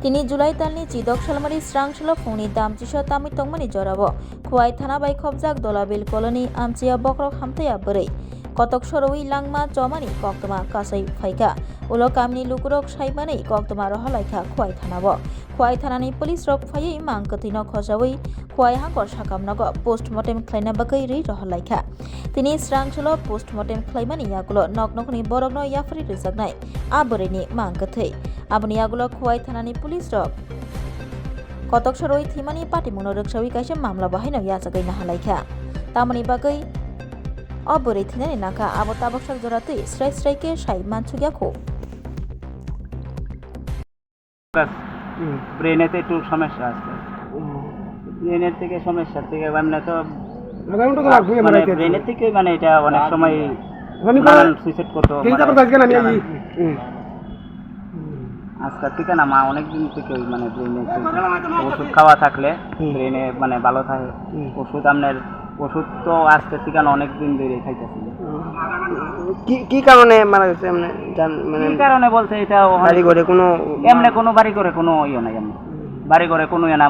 Tini July talni Chidok Shalmari Strangshalo Funi Damchisho Tami Tongmani Jorabo, Kuai Thana by Kobzak Dolabil Colony, Amchia Bokrok Hamtaya Buri, Kotok Shoroi Langma Jomani, Koktoma Kasai Faika, Ulo Kamni Lukurok Shaibani, Koktoma Rohalaika, Kuai Thanabo, Kuai Thanani Police Rock Faye Mankatino Kojawi, Kuai Hankor Shakamnago, Postmortem Klainabakai Rohalaika. Tini Strangshalo Postmortem Klaimani Yagulo, Noknokni Borogno Yafri Rizagnai, Aburini Mankate. Abuniagulo Kuai Thanani Police Rock Kotok Shoroi Thimani Party Monorok Shawi Kaisha Mamla Bahino Yasagai Nahalaika Tamani Bagai Oburi Thinani Naka Abotabak Jorati Strike Shai Manchugako ব্রেনেতে একটু সমস্যা আছে ব্রেনের থেকে সমস্যা থেকে মানে তো ব্রেনের থেকে মানে এটা অনেক সময় সুইসাইড করতো আজকাল থেকে না মা অনেকদিন থেকে মানে ব্রেনে ওষুধ খাওয়া থাকলে ব্রেনে মানে ভালো থাকে ওষুধ আপনার ওষুধ তো আজকের থেকে অনেকদিন ধরে খাইতেছিল কি কারণে মারা গেছে মানে কি কারণে বলতে এটা বাড়ি ঘরে কোনো এমনি কোনো বাড়ি ঘরে কোনো ইয়ে নাই এমনি বাড়ি ঘরে কোনো ইয়ে না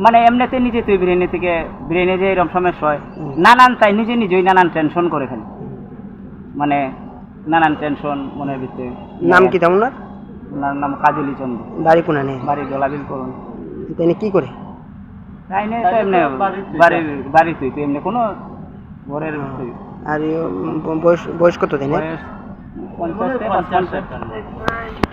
মানে এমনিতে নিজে তুই ব্রেনে থেকে ব্রেনে যে এরকম সমস্যা হয় নানান তাই নিজেই নানান টেনশন করে ফেলে মানে নানান টেনশন মনের ভিতরে নাম কি তেমন ওনার নাম কাজলি চন্দ্র বাড়ি কোনা নেই বাড়ি দলাবিল করুন তিনি কি করে তাই নেই তো এমনি বাড়ি তুই এমনি কোনো ঘরের আর বয়স কত দিনে বয়স 50 থেকে 55